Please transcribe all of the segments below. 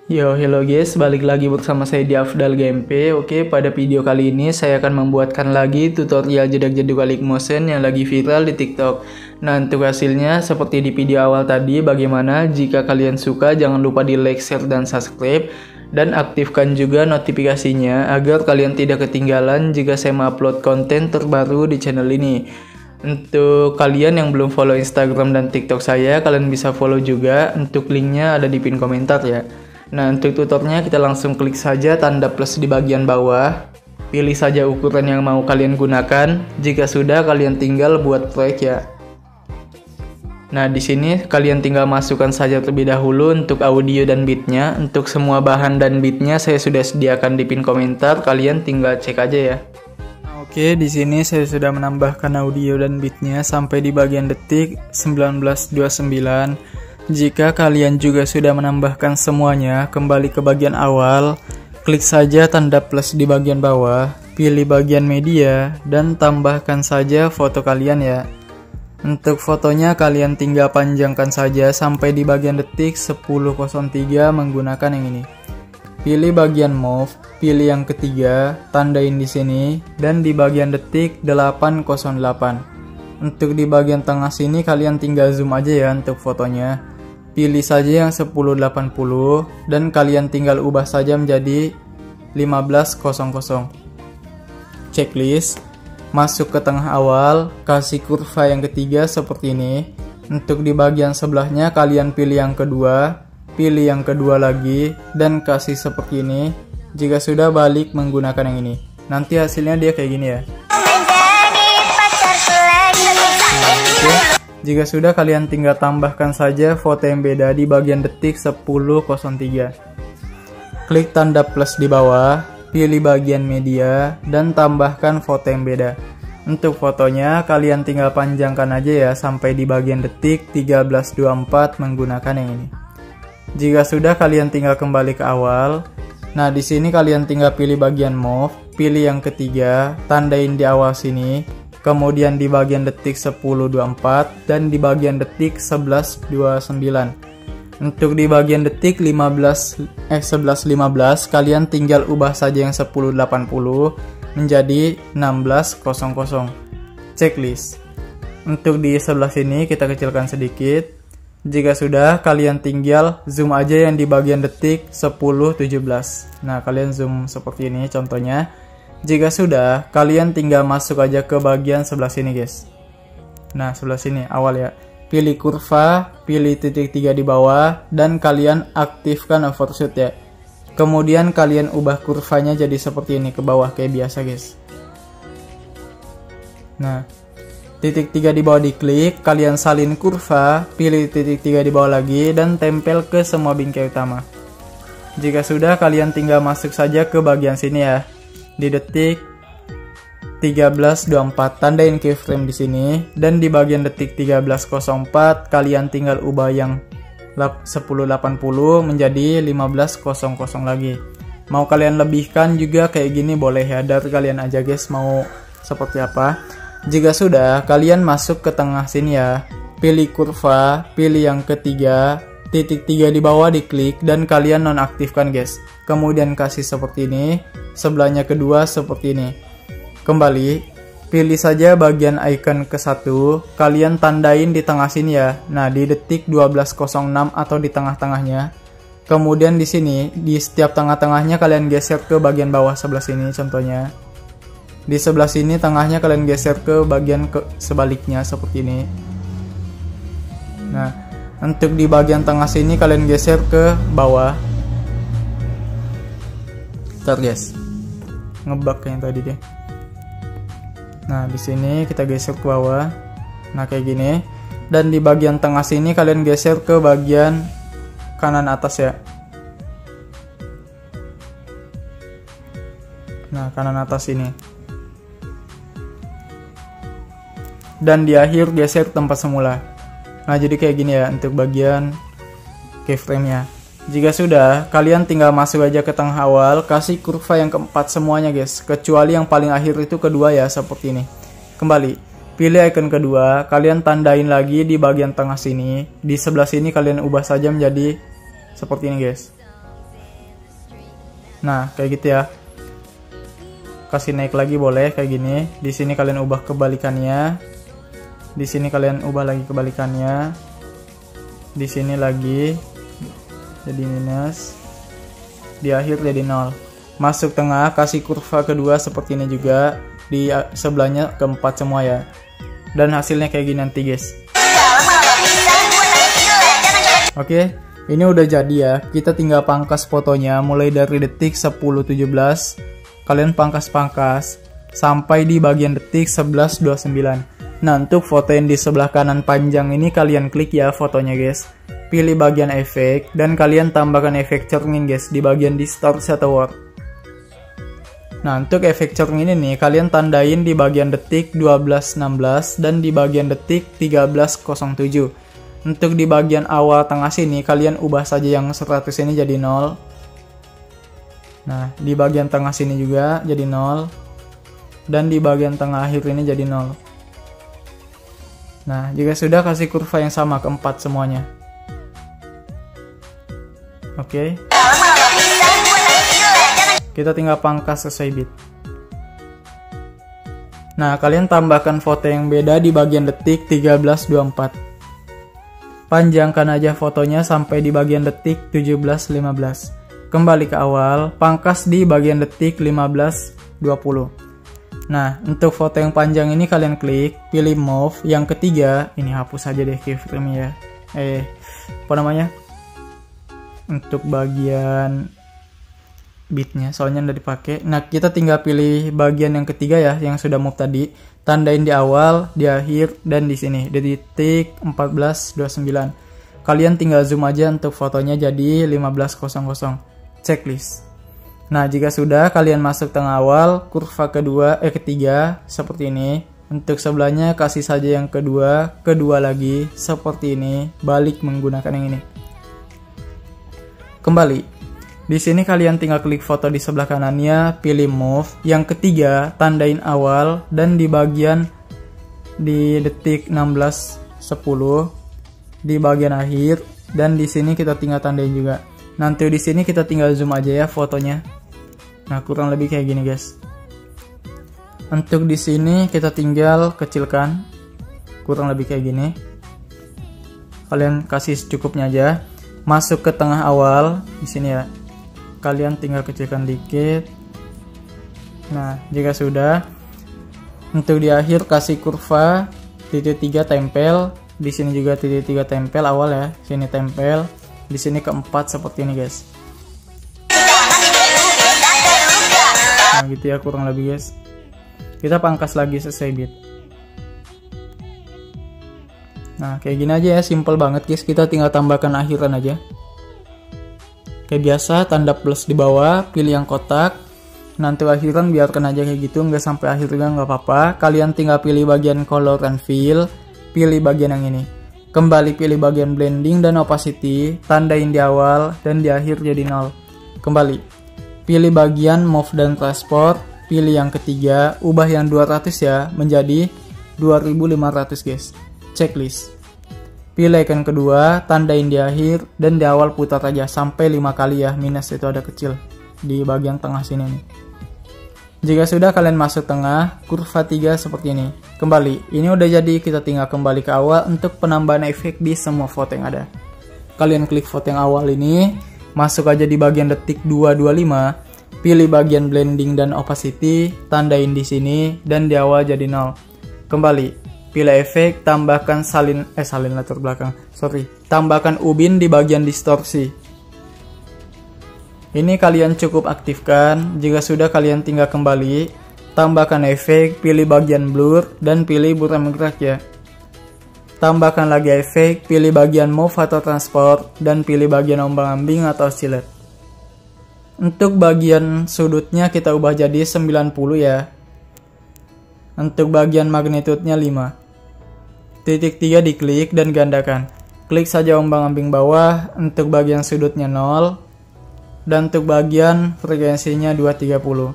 Yo, hello guys, balik lagi bersama saya di Afdal GMP. Oke, pada video kali ini saya akan membuatkan lagi tutorial jedak-jeduk Alik Motion yang lagi viral di TikTok. Nah, untuk hasilnya seperti di video awal tadi, bagaimana jika kalian suka jangan lupa di like, share, dan subscribe. Dan aktifkan juga notifikasinya agar kalian tidak ketinggalan jika saya upload konten terbaru di channel ini. Untuk kalian yang belum follow Instagram dan TikTok saya, kalian bisa follow juga. Untuk linknya ada di pin komentar ya. Nah, untuk tutornya kita langsung klik saja tanda plus di bagian bawah. Pilih saja ukuran yang mau kalian gunakan. Jika sudah, kalian tinggal buat proyek ya. Nah, di sini kalian tinggal masukkan saja terlebih dahulu untuk audio dan beatnya. Untuk semua bahan dan beatnya saya sudah sediakan di pin komentar. Kalian tinggal cek aja ya. Oke, di sini saya sudah menambahkan audio dan beatnya sampai di bagian detik 19:29. Jika kalian juga sudah menambahkan semuanya, kembali ke bagian awal, klik saja tanda plus di bagian bawah, pilih bagian media, dan tambahkan saja foto kalian ya. Untuk fotonya kalian tinggal panjangkan saja sampai di bagian detik 10:03 menggunakan yang ini. Pilih bagian move, pilih yang ketiga, tandain di sini, dan di bagian detik 8:08. Untuk di bagian tengah sini kalian tinggal zoom aja ya untuk fotonya. Pilih saja yang 1080 dan kalian tinggal ubah saja menjadi 15:00. Checklist, masuk ke tengah awal, kasih kurva yang ketiga seperti ini. Untuk di bagian sebelahnya kalian pilih yang kedua, pilih yang kedua lagi, dan kasih seperti ini. Jika sudah, balik menggunakan yang ini. Nanti hasilnya dia kayak gini ya. Jika sudah, kalian tinggal tambahkan saja foto yang beda di bagian detik 10:03. Klik tanda plus di bawah, pilih bagian media, dan tambahkan foto yang beda. Untuk fotonya, kalian tinggal panjangkan aja ya sampai di bagian detik 13:24 menggunakan yang ini. Jika sudah, kalian tinggal kembali ke awal. Nah, di sini kalian tinggal pilih bagian move, pilih yang ketiga, tandain di awal sini. Kemudian di bagian detik 10:24 dan di bagian detik 11:29. Untuk di bagian detik 11:15 kalian tinggal ubah saja yang 1080 menjadi 16:00. Checklist. Untuk di sebelah sini kita kecilkan sedikit. Jika sudah, kalian tinggal zoom aja yang di bagian detik 10:17. Nah, kalian zoom seperti ini contohnya. Jika sudah, kalian tinggal masuk aja ke bagian sebelah sini guys. Nah, sebelah sini awal ya. Pilih kurva, pilih titik 3 di bawah, dan kalian aktifkan overshoot ya. Kemudian kalian ubah kurvanya jadi seperti ini ke bawah kayak biasa guys. Nah, titik 3 di bawah diklik, kalian salin kurva, pilih titik 3 di bawah lagi, dan tempel ke semua bingkai utama. Jika sudah, kalian tinggal masuk saja ke bagian sini ya. Di detik 13:24 tandain keyframe di sini, dan di bagian detik 13:04 kalian tinggal ubah yang 1080 menjadi 15:00 lagi. Mau kalian lebihkan juga kayak gini boleh ya, dari kalian aja guys mau seperti apa. Jika sudah, kalian masuk ke tengah sini ya, pilih kurva, pilih yang ketiga, titik 3 di bawah diklik, dan kalian nonaktifkan guys. Kemudian kasih seperti ini, sebelahnya kedua seperti ini. Kembali, pilih saja bagian icon ke-1, kalian tandain di tengah sini ya. Nah, di detik 12:06 atau di tengah-tengahnya. Kemudian di sini, di setiap tengah-tengahnya kalian geser ke bagian bawah sebelah sini contohnya. Di sebelah sini tengahnya kalian geser ke bagian sebaliknya seperti ini. Nah, untuk di bagian tengah sini kalian geser ke bawah. Bentar guys, ngebug yang tadi deh. Nah, di sini kita geser ke bawah. Nah, kayak gini. Dan di bagian tengah sini kalian geser ke bagian kanan atas ya. Nah, kanan atas ini. Dan di akhir geser tempat semula. Nah, jadi kayak gini ya untuk bagian keyframe-nya. Jika sudah, kalian tinggal masuk aja ke tengah awal, kasih kurva yang keempat semuanya guys, kecuali yang paling akhir itu kedua ya, seperti ini. Kembali, pilih icon kedua, kalian tandain lagi di bagian tengah sini, di sebelah sini kalian ubah saja menjadi seperti ini guys. Nah, kayak gitu ya. Kasih naik lagi boleh kayak gini. Di sini kalian ubah kebalikannya. Di sini kalian ubah lagi kebalikannya. Di sini lagi jadi minus. Di akhir jadi 0. Masuk tengah, kasih kurva kedua seperti ini juga. Di sebelahnya keempat semua ya. Dan hasilnya kayak gini nanti guys. Oke, ini udah jadi ya. Kita tinggal pangkas fotonya mulai dari detik 10.17. Kalian pangkas-pangkas sampai di bagian detik 11.29. Nah, untuk foto yang di sebelah kanan panjang ini kalian klik ya fotonya guys. Pilih bagian efek dan kalian tambahkan efek cermin guys di bagian distorsi atau warp. Nah, untuk efek cermin ini kalian tandain di bagian detik 12.16 dan di bagian detik 13.07. Untuk di bagian awal tengah sini kalian ubah saja yang 100 ini jadi 0. Nah, di bagian tengah sini juga jadi 0. Dan di bagian tengah akhir ini jadi 0. Nah, jika sudah kasih kurva yang sama keempat semuanya. Oke. Kita tinggal pangkas sesuai bit. Nah, kalian tambahkan foto yang beda di bagian detik 13.24. Panjangkan aja fotonya sampai di bagian detik 17.15. Kembali ke awal, pangkas di bagian detik 15.20. Nah, untuk foto yang panjang ini kalian klik, pilih move. Yang ketiga, ini hapus aja deh keyframe ya. Apa namanya? Untuk bagian bitnya, soalnya udah dipakai. Nah, kita tinggal pilih bagian yang ketiga ya, yang sudah move tadi. Tandain di awal, di akhir, dan di sini di detik 14.29. Kalian tinggal zoom aja untuk fotonya jadi 15.00. Checklist. Nah, jika sudah kalian masuk tengah awal, kurva ketiga seperti ini. Untuk sebelahnya kasih saja yang kedua lagi seperti ini, balik menggunakan yang ini. Kembali. Di sini kalian tinggal klik foto di sebelah kanannya, pilih move. Yang ketiga, tandain awal dan di bagian di detik 16.10 di bagian akhir dan di sini kita tinggal tandain juga. Nanti di sini kita tinggal zoom aja ya fotonya. Nah, kurang lebih kayak gini, guys. Untuk di sini kita tinggal kecilkan. Kurang lebih kayak gini. Kalian kasih secukupnya aja. Masuk ke tengah awal di sini ya. Kalian tinggal kecilkan dikit. Nah, jika sudah, untuk di akhir kasih kurva titik 3 tempel. Di sini juga titik 3 tempel awal ya. Sini tempel. Di sini keempat seperti ini, guys. Nah, gitu ya kurang lebih, guys. Kita pangkas lagi sesuai bit. Nah, kayak gini aja ya, simple banget, guys. Kita tinggal tambahkan akhiran aja. Kayak biasa, tanda plus di bawah, pilih yang kotak. Nanti akhiran biarkan aja kayak gitu, nggak sampai akhir juga nggak apa-apa. Kalian tinggal pilih bagian color and fill, pilih bagian yang ini. Kembali pilih bagian blending dan opacity, tandain di awal dan di akhir jadi 0. Kembali. Pilih bagian move dan transport, pilih yang ketiga, ubah yang 200 ya menjadi 2500, guys. Checklist. Pilih icon kedua, tandain di akhir, dan di awal putar aja sampai 5 kali ya, minus itu ada kecil di bagian tengah sini nih. Jika sudah kalian masuk tengah, kurva 3 seperti ini. Kembali, ini udah jadi, kita tinggal kembali ke awal untuk penambahan efek di semua foto yang ada. Kalian klik foto yang awal ini, masuk aja di bagian detik 225, pilih bagian blending dan opacity, tandain di sini, dan di awal jadi 0. Kembali. Pilih efek, tambahkan salin latar belakang. Tambahkan ubin di bagian distorsi. Ini kalian cukup aktifkan. Jika sudah kalian tinggal kembali, tambahkan efek, pilih bagian blur dan pilih buram gerak ya. Tambahkan lagi efek, pilih bagian move atau transport dan pilih bagian ombang-ambing atau oscillate. Untuk bagian sudutnya kita ubah jadi 90 ya. Untuk bagian magnitude-nya 5. Titik 3 diklik dan gandakan. Klik saja ombang-ambing bawah, untuk bagian sudutnya 0. Dan untuk bagian frekuensinya 230.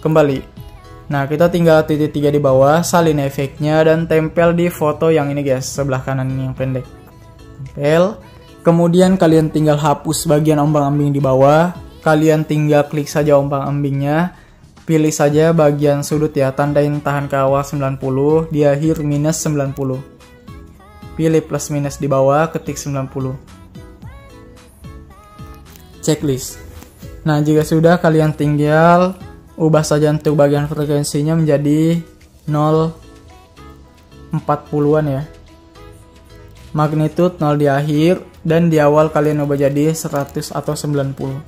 Kembali. Nah, kita tinggal titik 3 di bawah, salin efeknya dan tempel di foto yang ini, guys. Sebelah kanan ini yang pendek. Tempel. Kemudian kalian tinggal hapus bagian ombang-ambing di bawah. kalian tinggal klik saja ombang-ambingnya, pilih saja bagian sudut ya, tandain tahan ke awal 90, di akhir minus 90. Pilih plus minus di bawah, ketik 90. Checklist. Nah, jika sudah, kalian tinggal ubah saja untuk bagian frekuensinya menjadi 0,40-an ya. Magnitude 0 di akhir, dan di awal kalian ubah jadi 100 atau 90.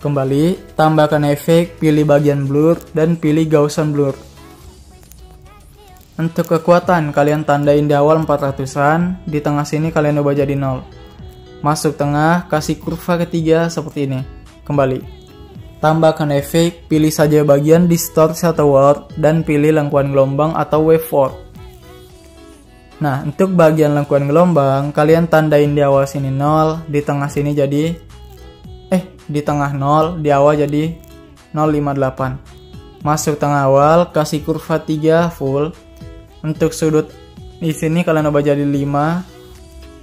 Kembali, tambahkan efek, pilih bagian blur, dan pilih Gaussian blur. Untuk kekuatan, kalian tandain di awal 400-an, di tengah sini kalian ubah jadi 0. Masuk tengah, kasih kurva ketiga seperti ini. Kembali. Tambahkan efek, pilih saja bagian distorsi atau warp, dan pilih lengkuan gelombang atau wave warp. Nah, untuk bagian lengkuan gelombang, kalian tandain di awal sini 0, di tengah sini jadi di tengah 0, di awal jadi 0,58. Masuk tengah awal, kasih kurva 3 full. Untuk sudut di sini kalian ubah jadi 5,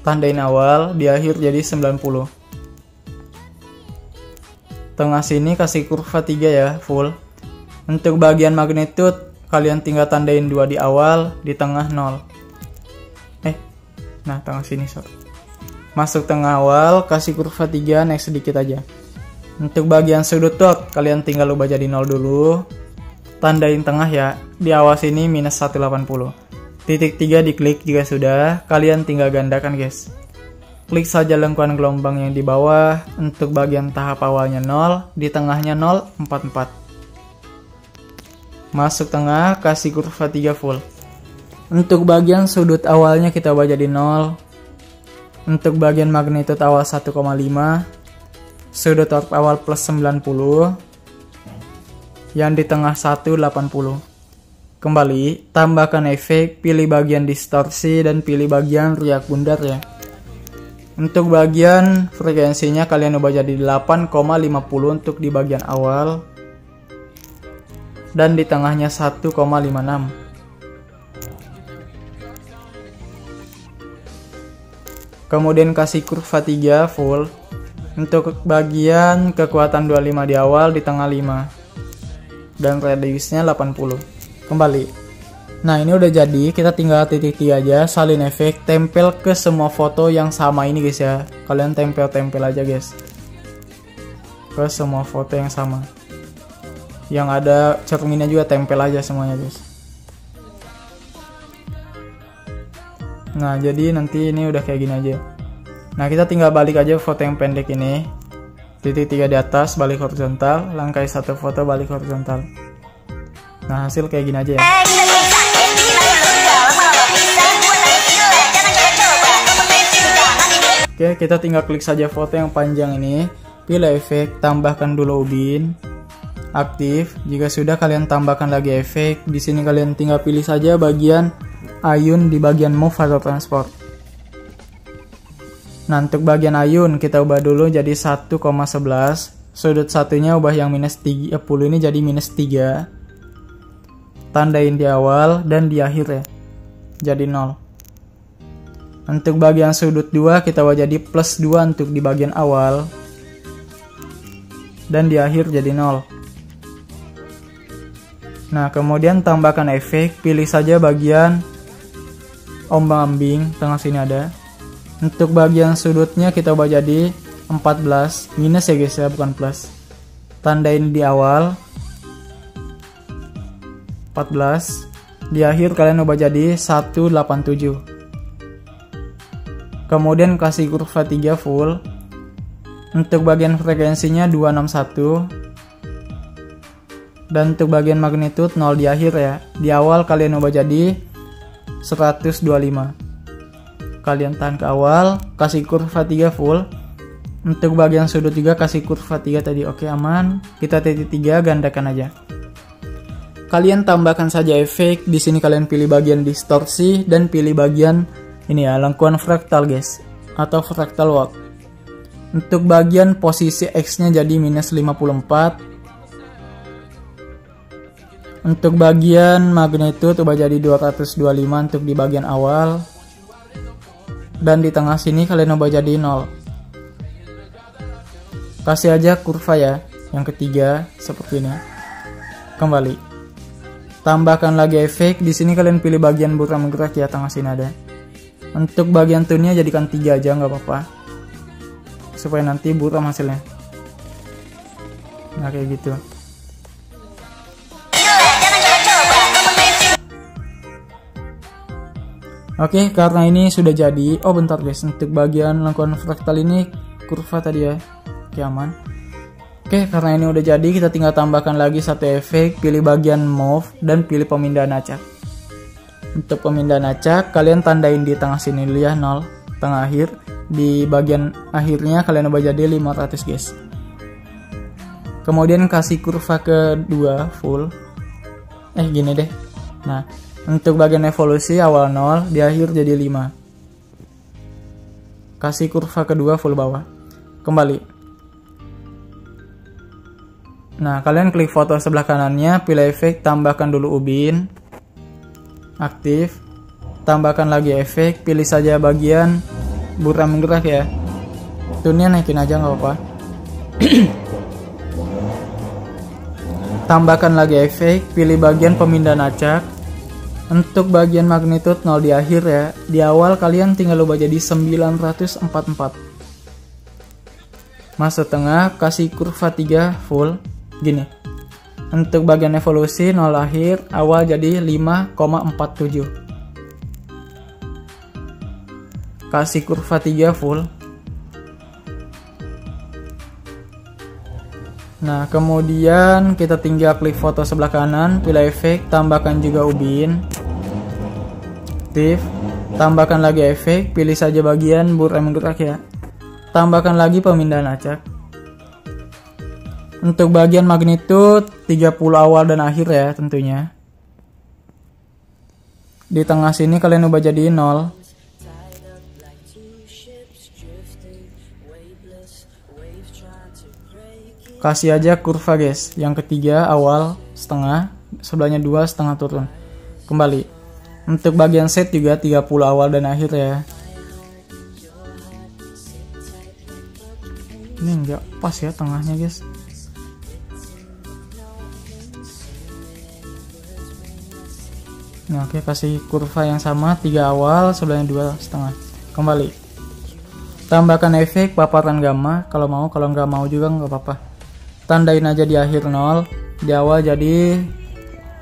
tandain awal, di akhir jadi 90. Tengah sini kasih kurva 3 ya, full. Untuk bagian magnitude, kalian tinggal tandain 2 di awal, di tengah 0. Nah, tengah sini, sorry. Masuk tengah awal, kasih kurva 3, naik sedikit aja. Untuk bagian sudut dot, kalian tinggal ubah jadi 0 dulu. Tandain tengah ya, di awal sini minus 180. Titik 3 diklik jika sudah, kalian tinggal gandakan guys. Klik saja lengkuan gelombang yang di bawah, untuk bagian tahap awalnya 0, di tengahnya 0,44. Masuk tengah, kasih kurva 3 full. Untuk bagian sudut awalnya kita ubah jadi 0. Untuk bagian magnitude awal 1,5. Sudut warp awal plus 90. Yang di tengah 180. Kembali, tambahkan efek, pilih bagian distorsi, dan pilih bagian riak bundar ya. Untuk bagian frekuensinya kalian ubah jadi 8,50 untuk di bagian awal. Dan di tengahnya 1,56. Kemudian kasih kurva 3 full. Untuk bagian kekuatan 25 di awal, di tengah 5. Dan radiusnya 80. Kembali. Nah, ini udah jadi, kita tinggal titik 3 aja, salin efek, tempel ke semua foto yang sama ini guys ya. Kalian tempel-tempel aja guys. Ke semua foto yang sama. Yang ada cerminnya juga tempel aja semuanya guys. Nah, jadi nanti ini udah kayak gini aja. Nah, kita tinggal balik aja foto yang pendek ini. Titik 3 di atas, balik horizontal. Langkai satu foto, balik horizontal. Nah, hasil kayak gini aja ya. Oke, kita tinggal klik saja foto yang panjang ini. Pilih efek, tambahkan dulu ubin. Aktif. Jika sudah, kalian tambahkan lagi efek. Di sini kalian tinggal pilih saja bagian ayun di bagian move atau transport. Nah, untuk bagian ayun kita ubah dulu jadi 1,11. Sudut satunya ubah yang minus 30 ini jadi minus 3. Tandain di awal dan di akhir ya. Jadi 0. Untuk bagian sudut 2 kita ubah jadi plus 2 untuk di bagian awal. Dan di akhir jadi 0. Nah, kemudian tambahkan efek, pilih saja bagian ombang-ambing, tengah sini ada. Untuk bagian sudutnya kita ubah jadi 14, minus ya guys ya, bukan plus. Tandain di awal 14, di akhir kalian ubah jadi 187. Kemudian kasih kurva 3 full. Untuk bagian frekuensinya 261. Dan untuk bagian magnitude 0 di akhir ya. Di awal kalian ubah jadi 125. Kalian tahan ke awal, kasih kurva 3 full. Untuk bagian sudut juga kasih kurva 3 tadi. Oke, aman. Kita titik 3 gandakan aja. Kalian tambahkan saja efek. Di sini kalian pilih bagian distorsi dan pilih bagian ini ya, lengkuan fraktal guys, atau fractal warp. Untuk bagian posisi X-nya jadi minus 54. Untuk bagian magnitude ubah jadi 225 untuk di bagian awal. Dan di tengah sini kalian ubah jadi 0. Kasih aja kurva ya, yang ketiga seperti ini. Kembali. Tambahkan lagi efek. Di sini kalian pilih bagian burung menggerak ya, tengah sini ada. Untuk bagian tune-nya jadikan 3 aja, nggak apa-apa. Supaya nanti buram hasilnya. Nah kayak gitu. Oke, karena ini sudah jadi. Oh bentar guys, untuk bagian lengkuan fraktal ini kurva tadi ya. Oke aman. Oke, karena ini udah jadi, kita tinggal tambahkan lagi satu efek. Pilih bagian move dan pilih pemindahan acak. Untuk pemindahan acak, kalian tandain di tengah sini dulu ya, 0, tengah akhir. Di bagian akhirnya kalian ubah jadi 500 guys. Kemudian kasih kurva kedua full. Gini deh. Nah, untuk bagian evolusi awal 0, di akhir jadi 5. Kasih kurva kedua full bawah. Kembali. Nah, kalian klik foto sebelah kanannya, pilih efek, tambahkan dulu ubin. Aktif. Tambahkan lagi efek, pilih saja bagian buram menggerak ya. Tune-nya naikin aja nggak apa-apa. Tambahkan lagi efek, pilih bagian pemindahan acak. Untuk bagian magnitude 0 di akhir ya. Di awal kalian tinggal ubah jadi 944. Masuk tengah, kasih kurva 3 full. Gini. Untuk bagian evolusi 0 akhir, awal jadi 5,47. Kasih kurva 3 full. Nah, kemudian kita tinggal klik foto sebelah kanan, pilih efek, tambahkan juga ubin. Aktif. Tambahkan lagi efek, pilih saja bagian buram menggerak ya. Tambahkan lagi pemindahan acak. Untuk bagian magnitude 30 awal dan akhir ya tentunya. Di tengah sini kalian ubah jadi 0. Kasih aja kurva guys. Yang ketiga awal setengah, sebelahnya 2 setengah turun. Kembali. Untuk bagian set juga 30 awal dan akhir ya. Ini enggak pas ya tengahnya guys. Nah, oke, kasih kurva yang sama, 3 awal, sebelahnya 2 setengah. Kembali. Tambahkan efek paparan gamma kalau mau, kalau nggak mau juga nggak apa-apa. Tandain aja di akhir 0, di awal jadi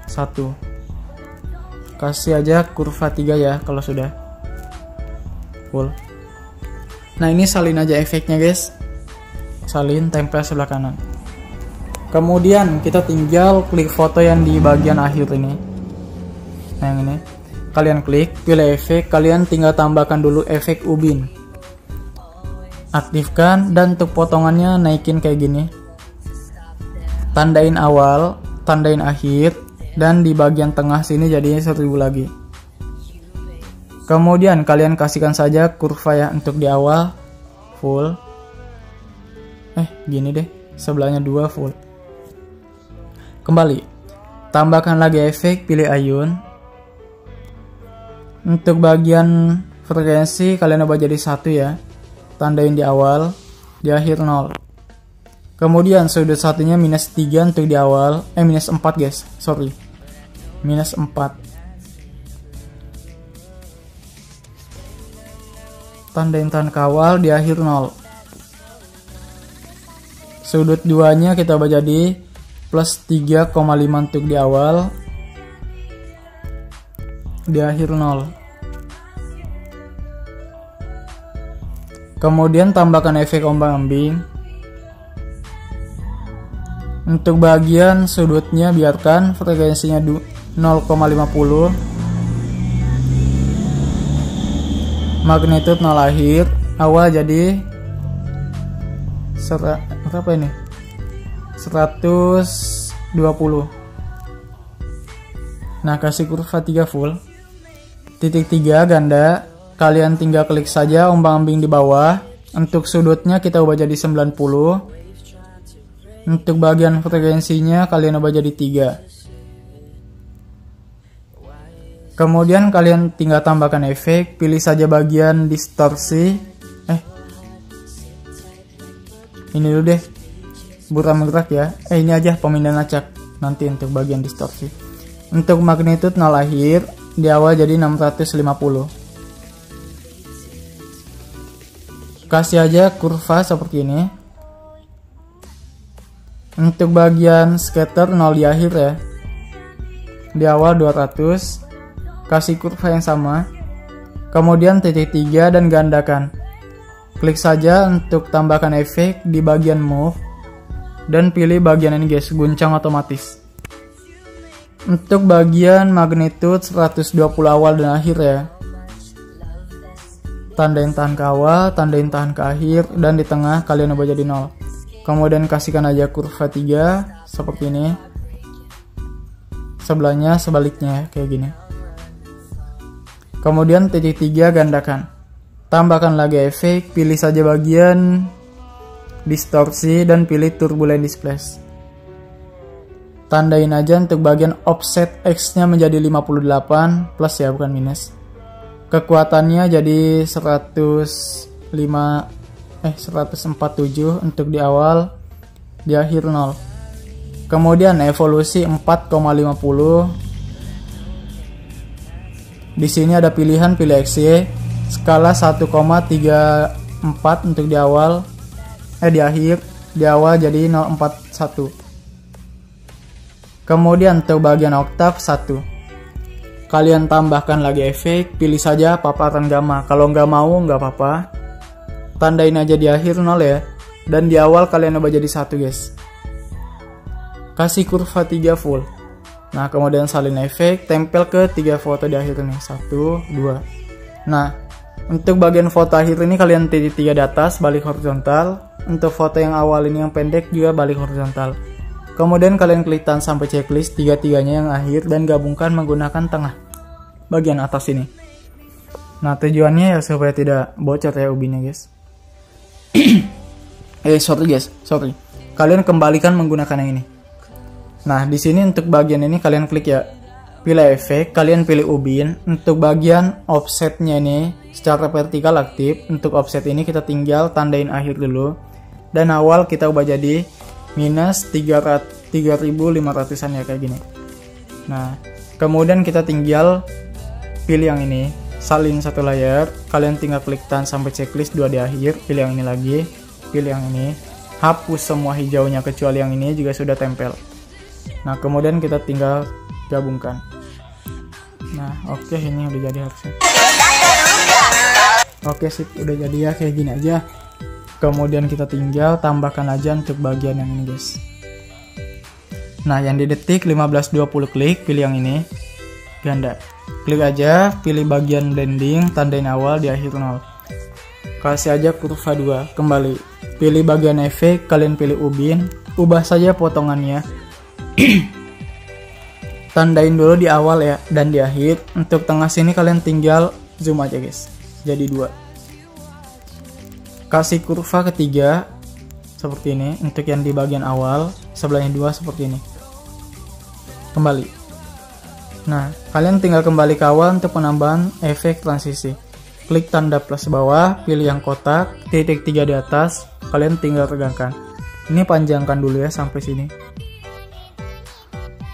1. Kasih aja kurva 3 ya kalau sudah full. Nah, ini salin aja efeknya guys. Salin, tempel sebelah kanan. Kemudian kita tinggal klik foto yang di bagian akhir ini. Nah, yang ini. Kalian klik, pilih efek, kalian tinggal tambahkan dulu efek ubin. Aktifkan dan untuk potongannya naikin kayak gini. Tandain awal, tandain akhir, dan di bagian tengah sini jadinya 1000 lagi. Kemudian kalian kasihkan saja kurva ya untuk di awal full. Gini deh, sebelahnya 2 full. Kembali. Tambahkan lagi efek, pilih ayun. Untuk bagian frekuensi kalian ubah jadi 1 ya. Tandain di awal, di akhir 0. Kemudian sudut satunya -3 untuk di awal, -4 guys, sorry. -4. Tandain tahun kawal di akhir 0. Sudut 2-nya kita ubah jadi +3,5 untuk di awal, di akhir 0. Kemudian tambahkan efek ombang-ambing. Untuk bagian sudutnya biarkan frekuensinya 0,50. Magnitude 0 akhir, awal jadi berapa ini? 120. Nah, kasih kurva 3 full. Titik 3 ganda, kalian tinggal klik saja ombang-ambing di bawah. Untuk sudutnya kita ubah jadi 90. Untuk bagian frekuensinya kalian ubah jadi 3. Kemudian kalian tinggal tambahkan efek, pilih saja bagian distorsi. Ini dulu deh. buram gerak ya. Ini aja pemindahan acak nanti untuk bagian distorsi. Untuk magnitude 0 akhir di awal jadi 650. Kasih aja kurva seperti ini. Untuk bagian scatter 0 di akhir ya, di awal 200. Kasih kurva yang sama. Kemudian titik 3 dan gandakan. Klik saja untuk tambahkan efek di bagian move dan pilih bagian ini guys, guncang otomatis. Untuk bagian magnitude 120 awal dan akhir ya. Tandain tahan ke awal, tandain tahan ke akhir, dan di tengah kalian ubah jadi 0. Kemudian kasihkan aja kurva 3 seperti ini. Sebelahnya sebaliknya kayak gini. Kemudian titik 3 gandakan. Tambahkan lagi efek, pilih saja bagian distorsi dan pilih turbulent displace. Tandain aja untuk bagian offset X nya menjadi 58 plus ya, bukan minus. Kekuatannya jadi 147 untuk di awal, di akhir 0. Kemudian evolusi 4,50. Di sini ada pilihan pilih XY. Skala 1,34 untuk di awal, di akhir, di awal jadi 041. Kemudian untuk bagian oktav 1. Kalian tambahkan lagi efek, pilih saja paparan gamma. Kalau nggak mau nggak apa-apa. Tandain aja di akhir 0 ya. Dan di awal kalian ubah jadi 1 guys. Kasih kurva 3 full. Nah, kemudian salin efek, tempel ke 3 foto di akhir ini. 1, 2. Nah, untuk bagian foto akhir ini kalian titik 3 di atas, balik horizontal. Untuk foto yang awal ini yang pendek juga balik horizontal. Kemudian kalian klik tahan sampai checklist tiga-tiganya yang akhir dan gabungkan menggunakan tengah bagian atas ini. Nah, tujuannya ya supaya tidak bocor ya ubinya guys. sorry. Kalian kembalikan menggunakan yang ini. Nah, di sini untuk bagian ini kalian klik ya. Pilih efek, kalian pilih ubin. Untuk bagian offsetnya ini secara vertikal aktif. Untuk offset ini kita tinggal tandain akhir dulu. Dan awal kita ubah jadi minus 3.500an ya kayak gini. Nah, kemudian kita tinggal pilih yang ini. Salin satu layar. Kalian tinggal klik tahan sampai checklist 2 di akhir. Pilih yang ini lagi. Pilih yang ini. Hapus semua hijaunya kecuali yang ini juga sudah tempel. Nah, kemudian kita tinggal gabungkan. Nah, oke, ini udah jadi harusnya. Oke, sip, udah jadi ya kayak gini aja. Kemudian kita tinggal tambahkan aja untuk bagian yang ini guys. Nah, yang di detik 1520 klik, pilih yang ini, ganda. Klik aja, pilih bagian blending, tandain awal di akhir 0. Kasih aja kurva 2, kembali. Pilih bagian efek, kalian pilih ubin, ubah saja potongannya. Tandain dulu di awal ya dan di akhir. Untuk tengah sini kalian tinggal zoom aja guys, jadi 2. Kasih kurva ketiga seperti ini untuk yang di bagian awal, sebelahnya 2 seperti ini. Kembali. Nah, kalian tinggal kembali ke awal untuk penambahan efek transisi. Klik tanda plus bawah, pilih yang kotak, titik 3 di atas, kalian tinggal regangkan. Ini panjangkan dulu ya sampai sini.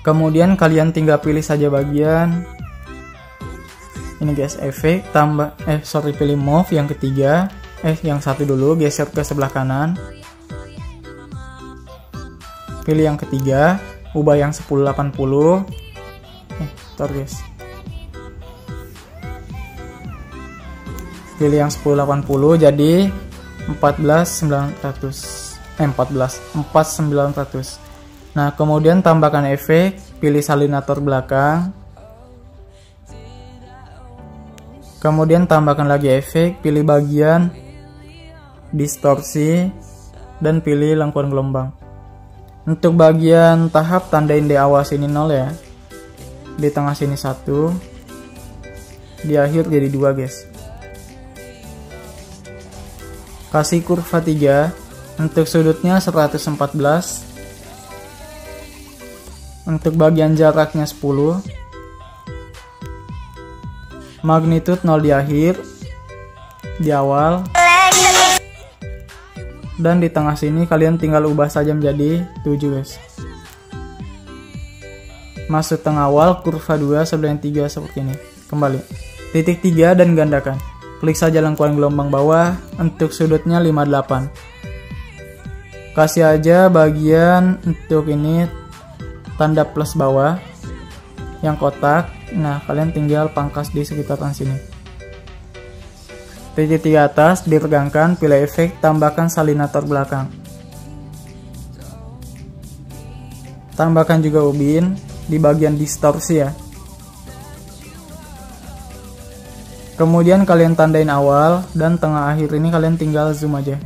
Kemudian kalian tinggal pilih saja bagian ini guys, efek pilih move yang ketiga, yang satu dulu, geser ke sebelah kanan. Pilih yang ketiga, ubah yang 1080. Guys. Pilih yang 1080 jadi 44900. Nah, kemudian tambahkan efek, pilih salinator belakang. Kemudian tambahkan lagi efek, pilih bagian distorsi dan pilih lengkuan gelombang. Untuk bagian tahap tandain di awal sini 0 ya. Di tengah sini 1. Di akhir jadi 2 guys. Kasih kurva 3. Untuk sudutnya 114. Untuk bagian jaraknya 10. Magnitude 0 di akhir. Di awal. dan di tengah sini kalian tinggal ubah saja menjadi 7 guys. Masuk tengah awal, kurva 2 sebelah yang 3 seperti ini. Kembali titik 3 dan gandakan. Klik saja lengkuan gelombang bawah untuk sudutnya 58. Kasih aja bagian untuk ini tanda plus bawah yang kotak. Nah, kalian tinggal pangkas di sekitaran sini. Titik 3 atas diregangkan, pilih efek, tambahkan salinator belakang. Tambahkan juga ubin di bagian distorsi ya. Kemudian kalian tandain awal dan tengah akhir ini kalian tinggal zoom aja.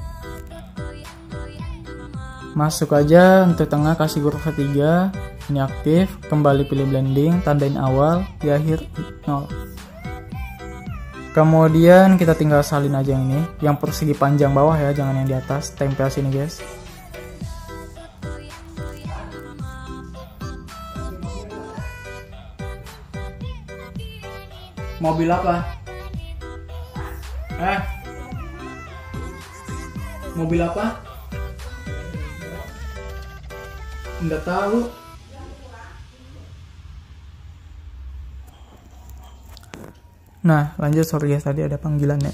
Masuk aja untuk tengah, kasih kurva 3, ini aktif, kembali pilih blending, tandain awal, di akhir 0. Kemudian kita tinggal salin aja yang ini, yang persegi panjang bawah ya, jangan yang di atas, tempel sini guys. Mobil apa? Mobil apa? Nggak tahu. Nah, lanjut, sorry guys tadi ada panggilannya.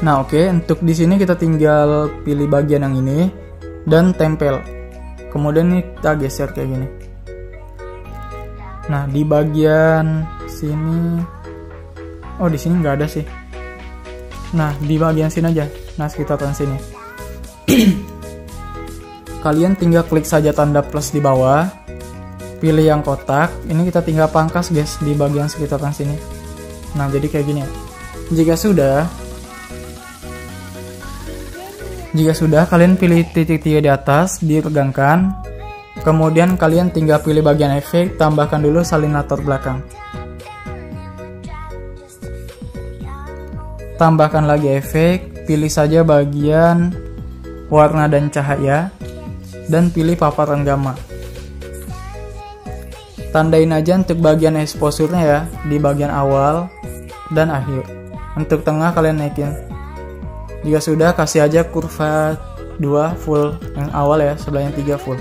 Nah, oke, untuk di sini kita tinggal pilih bagian yang ini dan tempel. Kemudian ini kita geser kayak gini. Nah, di bagian sini, oh di sini nggak ada sih. Nah, di bagian sini aja. Nah, sekitaran sini. Kalian tinggal klik saja tanda plus di bawah, pilih yang kotak. Ini kita tinggal pangkas guys di bagian sekitaran sini. Nah, jadi kayak gini ya. Jika sudah, kalian pilih titik 3 di atas, diregangkan. Kemudian kalian tinggal pilih bagian efek, tambahkan dulu salinator belakang. Tambahkan lagi efek, pilih saja bagian warna dan cahaya, dan pilih paparan gamma. Tandain aja untuk bagian exposure-nya ya, di bagian awal dan akhir. Untuk tengah kalian naikin. Jika sudah, kasih aja kurva 2 full, yang awal ya, sebelah yang 3 full.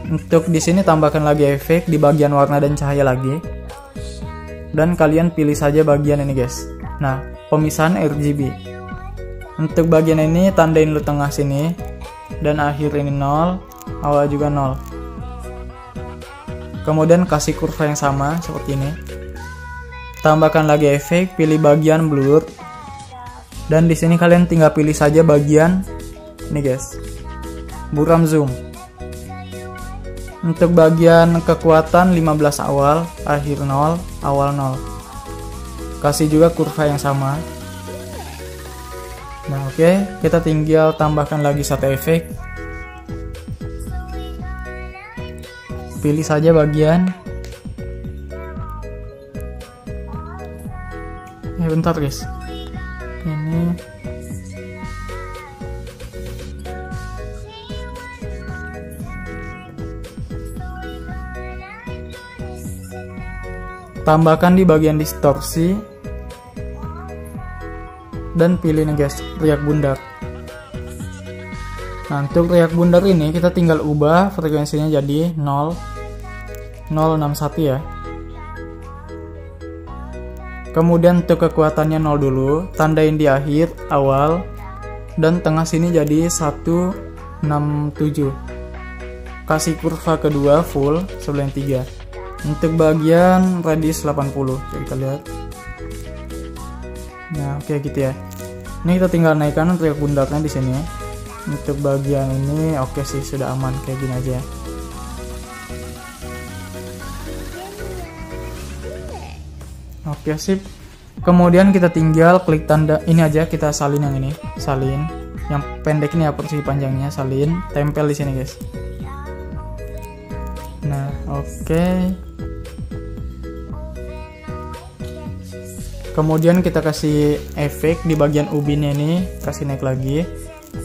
Untuk di sini tambahkan lagi efek di bagian warna dan cahaya lagi. Dan kalian pilih saja bagian ini guys. Nah, pemisahan RGB. Untuk bagian ini tandain lu tengah sini dan akhir ini 0, awal juga 0. Kemudian kasih kurva yang sama seperti ini. Tambahkan lagi efek, pilih bagian blur. Dan di sini kalian tinggal pilih saja bagian ini guys. Buram zoom. Untuk bagian kekuatan 15 awal, akhir 0, awal 0. Kasih juga kurva yang sama. Nah, oke, kita tinggal tambahkan lagi satu efek. Pilih saja bagian. Bentar guys. Ini tambahkan di bagian distorsi dan pilih nih guys, riak bundar. Nah, untuk riak bundar ini kita tinggal ubah frekuensinya jadi 0,061 ya. Kemudian untuk kekuatannya 0 dulu, tandain di akhir, awal, dan tengah sini jadi 167. Kasih kurva kedua full sebelah yang 3. Untuk bagian radius 80, jadi kita lihat. Nah, oke gitu ya. Ini kita tinggal naikkan untuk bundarnya di sini. Untuk bagian ini oke sih, sudah aman kayak gini aja. Oke sip. Kemudian kita tinggal klik tanda ini aja, kita salin yang ini, salin. Yang pendek ini ya, persegi panjangnya salin, tempel di sini guys. Nah, oke. Kemudian kita kasih efek di bagian ubinnya ini, kasih naik lagi,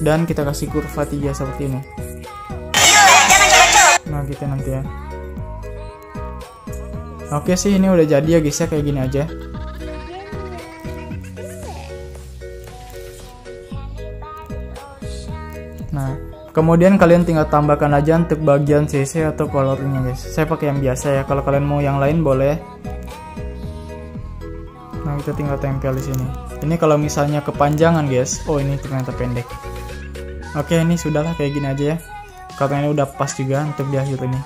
dan kita kasih kurva 3 seperti ini. Nah gitu nanti ya. Oke sih, ini udah jadi ya guys ya, kayak gini aja. Nah, kemudian kalian tinggal tambahkan aja untuk bagian CC atau colornya guys. Saya pakai yang biasa ya, kalau kalian mau yang lain boleh. Nah, kita tinggal tempel di sini. Ini kalau misalnya kepanjangan guys, oh ini ternyata pendek. Oke, ini sudahlah kayak gini aja ya. Karena ini udah pas juga untuk di akhir ini.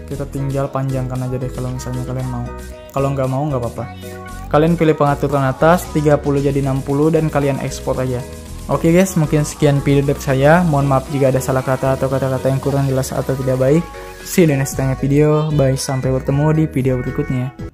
Kita tinggal panjangkan aja deh kalau misalnya kalian mau. Kalau nggak mau nggak apa-apa. Kalian pilih pengaturan atas 30 jadi 60 dan kalian ekspor aja. Oke guys, mungkin sekian video dari saya. Mohon maaf jika ada salah kata atau kata-kata yang kurang jelas atau tidak baik. See you di next video. Bye, sampai bertemu di video berikutnya.